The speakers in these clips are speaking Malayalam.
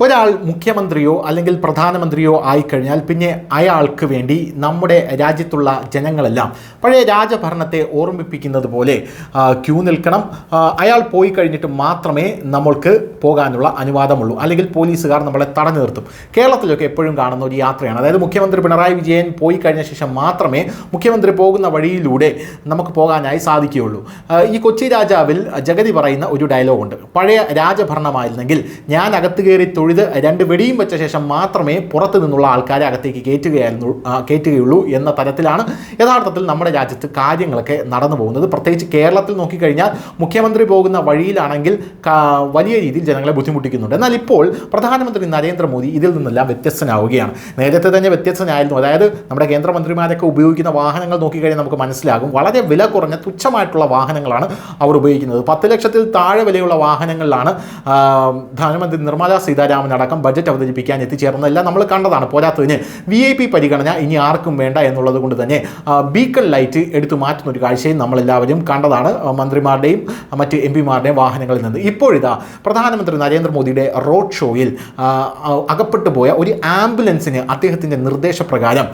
ഒരാൾ മുഖ്യമന്ത്രിയോ അല്ലെങ്കിൽ പ്രധാനമന്ത്രിയോ ആയിക്കഴിഞ്ഞാൽ പിന്നെ അയാൾക്ക് വേണ്ടി നമ്മുടെ രാജ്യത്തുള്ള ജനങ്ങളെല്ലാം പഴയ രാജഭരണത്തെ ഓർമ്മിപ്പിക്കുന്നത് പോലെ ക്യൂ നിൽക്കണം. അയാൾ പോയി കഴിഞ്ഞിട്ട് മാത്രമേ നമ്മൾക്ക് പോകാനുള്ള അനുവാദമുള്ളൂ, അല്ലെങ്കിൽ പോലീസുകാർ നമ്മളെ തടഞ്ഞു നിർത്തും. കേരളത്തിലൊക്കെ എപ്പോഴും കാണുന്ന ഒരു യാത്രയാണ്. അതായത് മുഖ്യമന്ത്രി പിണറായി വിജയൻ പോയി കഴിഞ്ഞ ശേഷം മാത്രമേ മുഖ്യമന്ത്രി പോകുന്ന വഴിയിലൂടെ നമുക്ക് പോകാനായി സാധിക്കുകയുള്ളൂ. ഈ കൊച്ചി രാജാവിൽ ജഗതി പറയുന്ന ഒരു ഡയലോഗുണ്ട്. പഴയ രാജഭരണമായിരുന്നെങ്കിൽ ഞാൻ അകത്ത് കയറി തൊഴുത് 2 വെടിയും വെച്ച ശേഷം മാത്രമേ പുറത്തു നിന്നുള്ള ആൾക്കാരെ അകത്തേക്ക് കയറ്റുകയുള്ളൂ എന്ന തരത്തിലാണ് യഥാർത്ഥത്തിൽ നമ്മുടെ രാജ്യത്ത് കാര്യങ്ങളൊക്കെ നടന്നു പോകുന്നത്. പ്രത്യേകിച്ച് കേരളത്തിൽ നോക്കിക്കഴിഞ്ഞാൽ മുഖ്യമന്ത്രി പോകുന്ന വഴിയിലാണെങ്കിൽ വലിയ രീതിയിൽ ജനങ്ങളെ ബുദ്ധിമുട്ടിക്കുന്നുണ്ട്. എന്നാൽ ഇപ്പോൾ പ്രധാനമന്ത്രി നരേന്ദ്രമോദി ഇതിൽ നിന്നെല്ലാം വ്യത്യസ്തനാവുകയാണ്. നേരത്തെ തന്നെ വ്യത്യസ്തനായിരുന്നു. അതായത് നമ്മുടെ കേന്ദ്രമന്ത്രിമാരൊക്കെ ഉപയോഗിക്കുന്ന വാഹനങ്ങൾ നോക്കിക്കഴിഞ്ഞാൽ നമുക്ക് മനസ്സിലാകും, വളരെ വില കുറഞ്ഞ തുച്ഛമായിട്ടുള്ള വാഹനങ്ങളാണ് അവർ ഉപയോഗിക്കുന്നത്. 10 ലക്ഷത്തിൽ താഴെ വിലയുള്ള വാഹനങ്ങളിലാണ് ധനമന്ത്രി നിർമ്മലാ സീതാരാമൻ അടക്കം ബജറ്റ് അവതരിപ്പിക്കാൻ എത്തിച്ചേർന്നതെല്ലാം നമ്മൾ കണ്ടതാണ്. പോരാത്തതിന് VIP പരിഗണന ഇനി ആർക്കും വേണ്ട എന്നുള്ളത് കൊണ്ട് തന്നെ ബീക്കൺ ലൈറ്റ് എടുത്തു മാറ്റുന്ന ഒരു കാഴ്ചയും നമ്മളെല്ലാവരും കണ്ടതാണ് മന്ത്രിമാരുടെയും മറ്റ് MP-മാരുടെയും വാഹനങ്ങളിൽ നിന്ന്. ഇപ്പോഴിതാ പ്രധാനമന്ത്രി നരേന്ദ്രമോദിയുടെ റോഡ് ഷോയിൽ അകപ്പെട്ടു പോയ ഒരു ആംബുലൻസിന് അദ്ദേഹത്തിൻ്റെ നിർദ്ദേശപ്രകാരം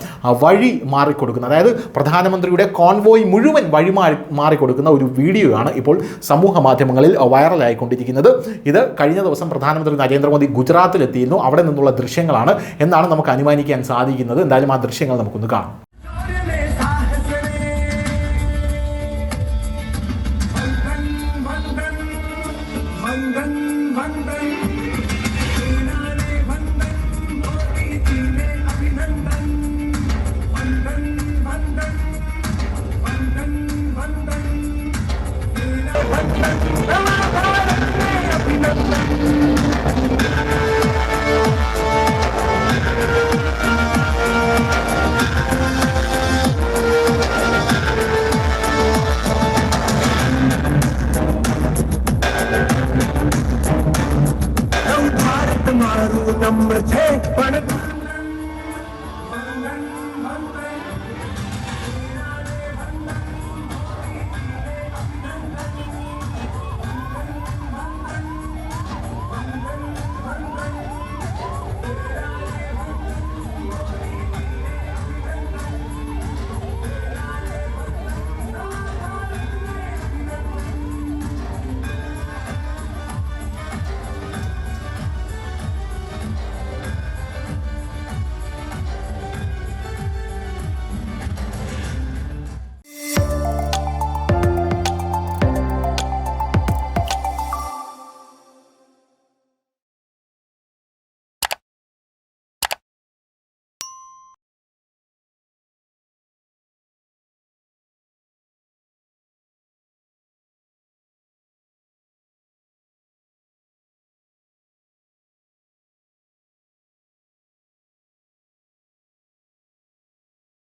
വഴി മാറിക്കൊടുക്കുന്ന, അതായത് പ്രധാനമന്ത്രിയുടെ കോൺവോയ് മുഴുവൻ വഴി മാറിക്കൊടുക്കുന്ന ഒരു വീഡിയോയാണ് ഇപ്പോൾ സമൂഹ മാധ്യമങ്ങളിൽ വൈറലായിക്കൊണ്ടിരിക്കുന്നത്. ഇത് കഴിഞ്ഞ ദിവസം പ്രധാനമന്ത്രി നരേന്ദ്രമോദി ഗുജറാത്തിലെത്തിയിരുന്നു. അവിടെ നിന്നുള്ള ദൃശ്യങ്ങളാണ് എന്നാണ് നമുക്ക് അനുമാനിക്കാൻ സാധിക്കുന്നത്. എന്തായാലും ആ ദൃശ്യങ്ങൾ നമുക്കൊന്ന് കാണാം. नंबर 6